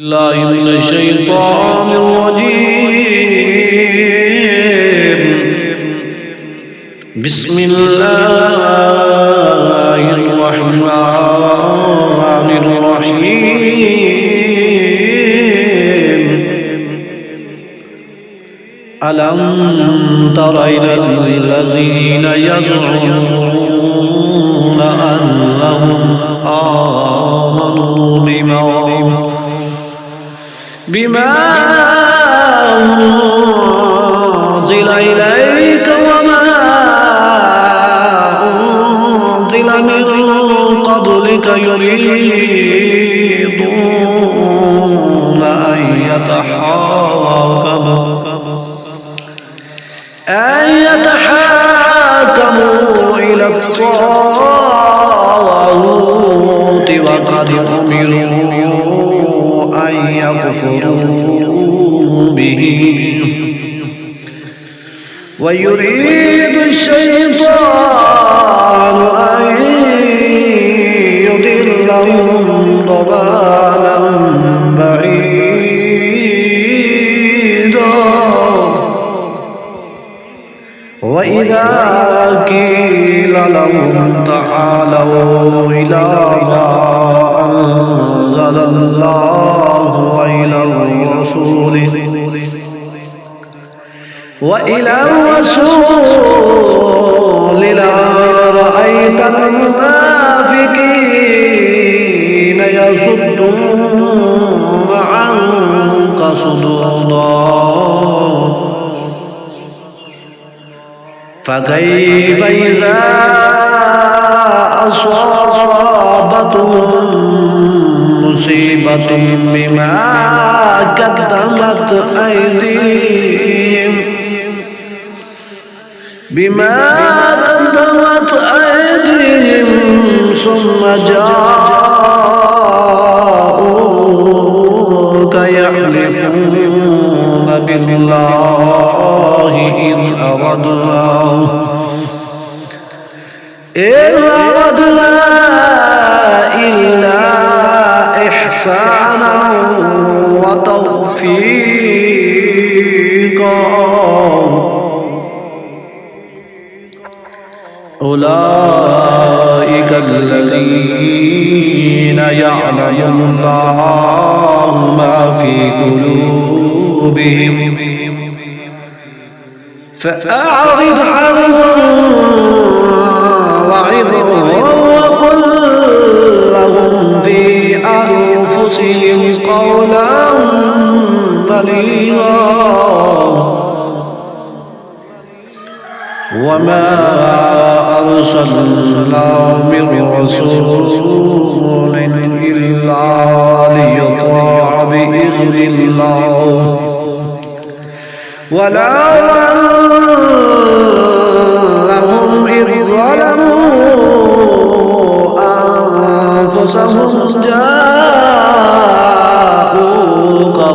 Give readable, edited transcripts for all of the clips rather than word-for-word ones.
الله من الشيطان الرجيم. بسم الله الرحمن الرحيم. ألم تر إلى الذين يزعمون أنهم آمنوا بما أنزل إليك وما أنزل من قبلك يريدون أن يتحاكموا إلى الطاغوت وقد أمروا أن يكفروا به ويريد الشيطان أن يضلهم ضلالا بعيدا. وإذا قيل لهم تعالوا إلى ما أنزل الله وإلى الرسول لرأيت المنافقين يصدون عنك صدودا. فكيف إذا أصابتهم مصيبة بما قدمت أيديهم ثم جاءوك يحلفون بالله إن أردنا إلا إحسانا وتوفيقا. أولئك الذين يعلم الله ما في قلوبهم فأعرض عنهم وعظهم وقل لهم في أنفسهم قولا بليغا. وما أرسلنا من رسول إلا ليطاع بإذن الله ولو أنهم إذ ظلموا أنفسهم جاءوك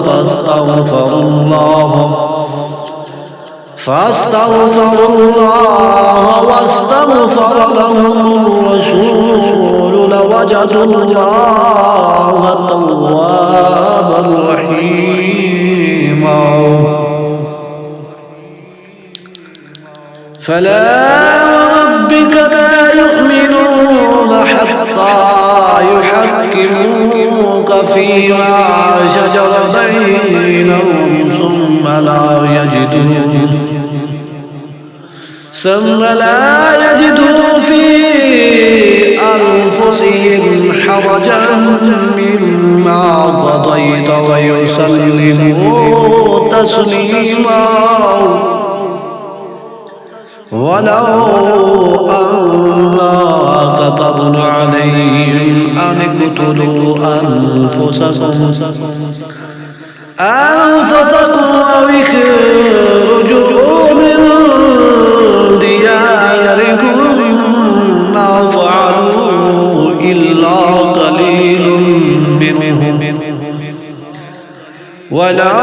فاستغفروا الله واستغفر لهم الرسول لوجدوا الله توابا رحيما. فلا وربك لا يؤمنون حتى يحكموك فيما شجر بينهم ثم لا يجدوا في أنفسهم حرجا مما قضيت ويسلموا تسليما. ولو أنا كتبنا عليهم أن اقتلوا أنفسكم أو اخرجوا من دياركم ما فعلوا إلا قليل منهم ولو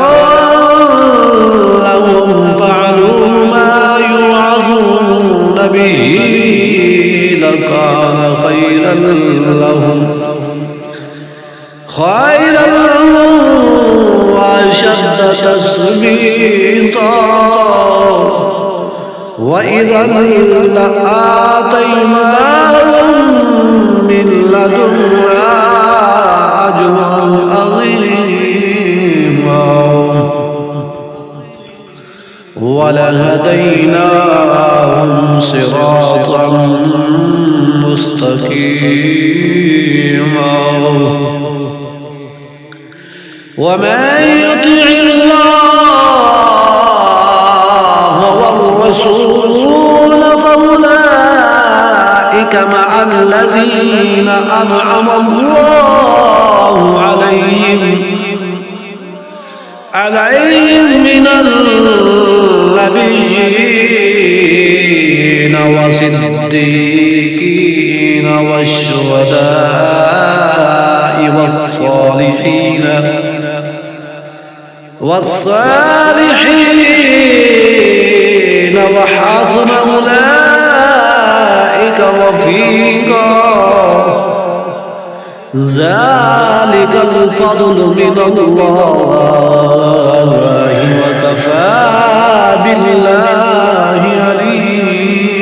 أنهم فعلوا ما يوعظون به لكان خيرا لهم خيرا لهم وإذا لآتيناهم من لدنا أجرا عظيما ولهديناهم صراطا مستقيما ومن يطع الله والرسول فأولئك مع الذين أنعم الله عليهم من النبيين والصديقين والشهداء والصالحين وحسن أولئك رفيقا ذلك الفضل من الله وكفى بالله عليما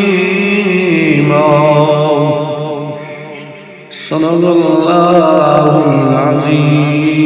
صلى الله العظيم